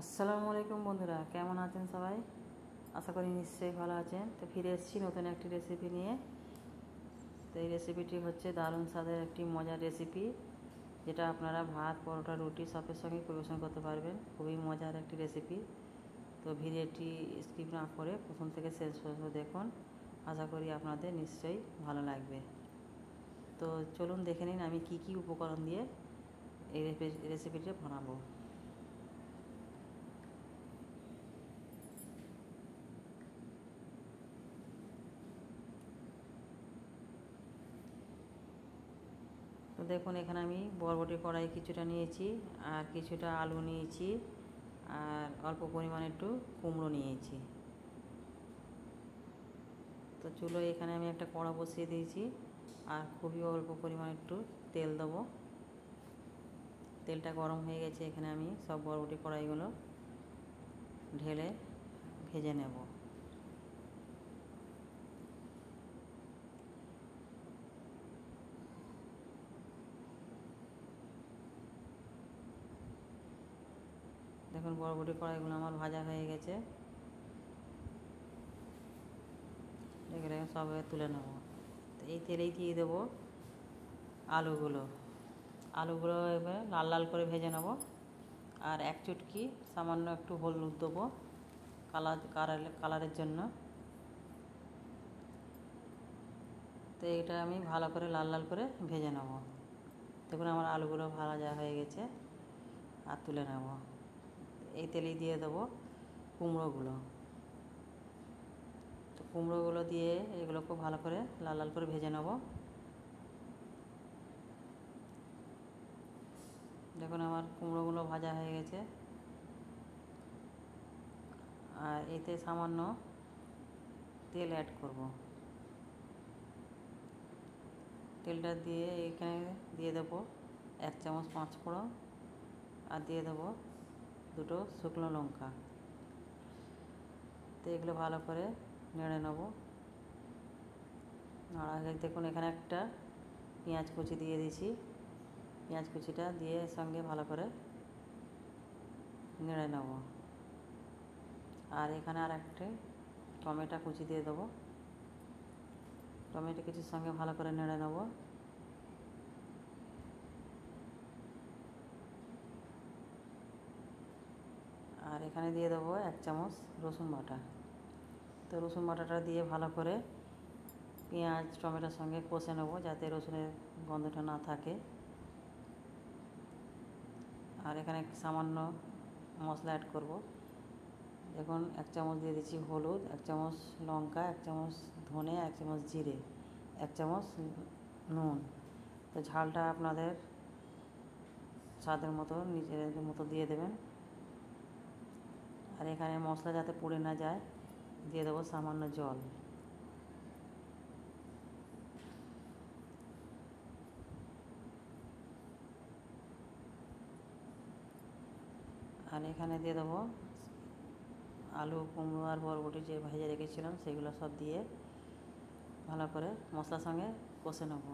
আসসালামু আলাইকুম বন্ধুরা, কেমন আছেন সবাই? আশা করি নিশ্চয়ই ভালো আছেন। তো ফিরে এসেছি নতুন একটি রেসিপি নিয়ে। তো এই রেসিপিটি হচ্ছে দারুণ স্বাদের একটি মজার রেসিপি, যেটা আপনারা ভাত, পরোটা, রুটি সবের সঙ্গে পরিবেশন করতে পারবেন। খুবই মজার একটি রেসিপি। তো ভিডিওটি স্কিপ না করে প্রথম থেকে শেষ পর্যন্ত দেখুন। আশা করি আপনাদের নিশ্চয়ই ভালো লাগবে। তো চলুন দেখে নিন আমি কি উপকরণ দিয়ে এই রেসিপিটি বানাবো। তো দেখুন, এখানে আমি বরবটি কড়াই কিছুটা নিয়েছি, আর কিছুটা আলু নিয়েছি, আর অল্প পরিমাণে একটু কুমড়ো নিয়েছি। তো চুলোয় এখানে আমি একটা কড়া বসিয়ে দিয়েছি, আর খুবই অল্প পরিমাণে একটু তেল দেবো। তেলটা গরম হয়ে গেছে, এখানে আমি সব বরবটি কড়াইগুলো ঢেলে ভেজে নেব। দেখুন, বরবটি কড়াইগুলো আমার ভাজা হয়ে গেছে। এগুলো সব তুলে নেব। তো এই তেলেই দিয়ে দেবো আলুগুলো এবার লাল লাল করে ভেজে নেব। আর এক চুটকি সামান্য একটু হলুদ দেবো কালারের জন্য। তো এটা আমি ভালো করে লাল লাল করে ভেজে নেব। দেখুন, আমার আলুগুলো ভাজা হয়ে গেছে, আর তুলে নেব। এই তেলেই দিয়ে দেবো কুমড়োগুলো। তো কুমড়োগুলো দিয়ে এগুলো খুব ভালো করে লাল লাল করে ভেজে নেব। দেখুন, আমার কুমড়োগুলো ভাজা হয়ে গেছে। আর এতে সামান্য তেল অ্যাড করব। তেলটা দিয়ে এখানে দিয়ে দেবো 1 চামচ 5 ফোড়ন, আর দিয়ে দেবো 2 শুকনো লঙ্কা। তো এগুলো ভালো করে নেড়ে নেব। নাড়া দেখুন, এখানে একটা পেঁয়াজ কুচি দিয়ে দিয়েছি। পেঁয়াজ কুচিটা দিয়ে এর সঙ্গে ভালো করে নেড়ে নেব। আর এখানে আর একটা টমেটো কুচি দিয়ে দেবো। টমেটো কুচির সঙ্গে ভালো করে নেড়ে নেব। আর এখানে দিয়ে দেবো 1 চামচ রসুন বাটা। তো রসুন বাটাটা দিয়ে ভালো করে পেঁয়াজ টমেটোর সঙ্গে কষে নেব, যাতে রসুনের গন্ধটা না থাকে। আর এখানে সামান্য মশলা অ্যাড করব। দেখুন, 1 চামচ দিয়ে দিচ্ছি হলুদ, 1 চামচ লঙ্কা, 1 চামচ ধনে, 1 চামচ জিরে, 1 চামচ নুন। তো ঝালটা আপনাদের স্বাদের মতো নিজেদের মতো দিয়ে দেবেন। আর এখানে মশলা যাতে পুড়ে না যায়, দিয়ে দেবো সামান্য জল। আর এখানে দিয়ে দেবো আলু, কুমড়ো আর বরবটি যে ভেজে রেখেছিলাম, সেগুলো সব দিয়ে ভালো করে মশলার সঙ্গে কষে নেব।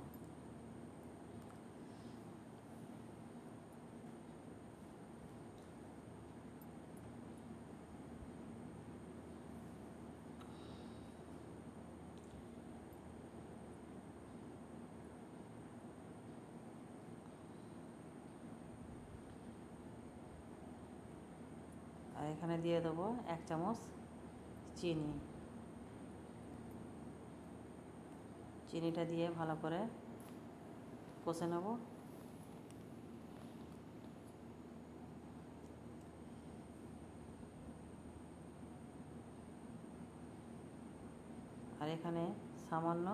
আর এখানে দিয়ে দেবো 1 চামচ চিনি। চিনিটা দিয়ে ভালো করে কষে নেব। আর এখানে সামান্য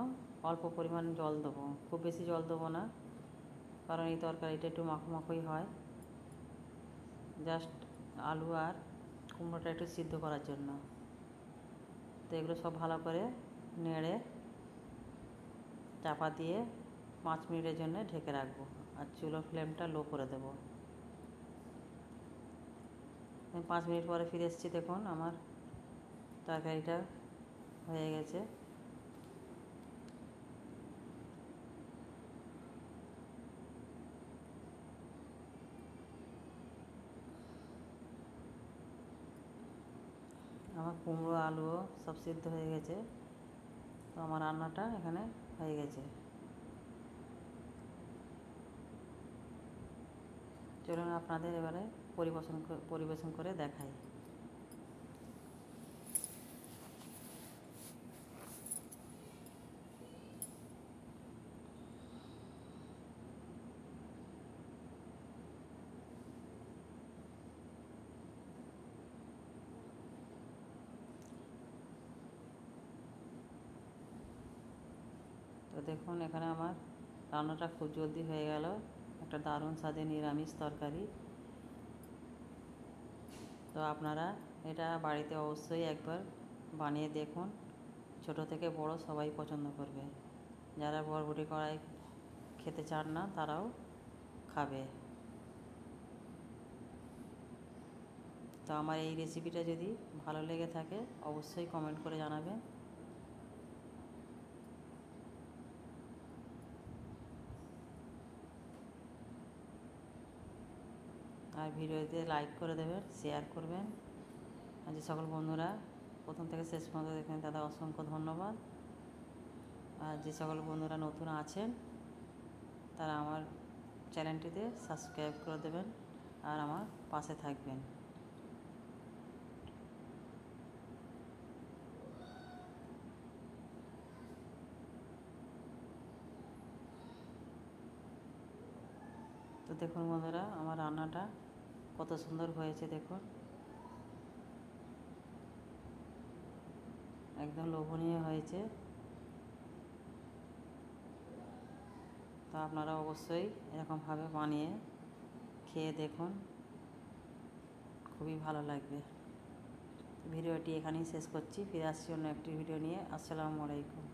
অল্প পরিমাণ জল দেবো, খুব বেশি জল দেবো না, কারণ এই তরকারিটা একটু মাখো মাখোই হয়। জাস্ট আলু আর কুমড়োটা একটু সিদ্ধ করার জন্য। তো এগুলো সব ভালো করে নেড়ে চাপা দিয়ে 5 মিনিটের জন্য ঢেকে রাখবো, আর চুলোর ফ্লেমটা লো করে দেবো। 5 মিনিট পরে ফিরে এসেছি। দেখুন, আমার তরকারিটা হয়ে গেছে। আমার কুমড়ো আলুও সব সিদ্ধ হয়ে গেছে। তো আমার রান্নাটা এখানে হয়ে গেছে। চলুন আপনাদের এবারে পরিবেশন করে দেখাই। তো দেখুন এখানে আমার রান্নাটা খুব জলদি হয়ে গেল। একটা দারুণ স্বাদের নিরামিষ তরকারি। তো আপনারা এটা বাড়িতে অবশ্যই একবার বানিয়ে দেখুন। ছোট থেকে বড় সবাই পছন্দ করবে। যারা বরবটি কড়াই খেতে চান না তারাও খাবে। তো আমার এই রেসিপিটা যদি ভালো লেগে থাকে অবশ্যই কমেন্ট করে জানাবেন। আর ভিডিওতে লাইক করে দেবেন, শেয়ার করবেন। আর যে সকল বন্ধুরা প্রথম থেকে শেষ পর্যন্ত দেখেন তাদের অসংখ্য ধন্যবাদ। আর যে সকল বন্ধুরা নতুন আছেন তারা আমার চ্যানেলটিতে সাবস্ক্রাইব করে দেবেন আর আমার পাশে থাকবেন। তো দেখুন বন্ধুরা আমার রান্নাটা কত সুন্দর হয়েছে দেখুন, একদম লোভনীয় হয়েছে। তো আপনারা অবশ্যই এরকমভাবে বানিয়ে খেয়ে দেখুন, খুবই ভালো লাগবে। ভিডিওটি এখানেই শেষ করছি, ফিরে আসছি অন্য একটি ভিডিও নিয়ে। আসসালামু আলাইকুম।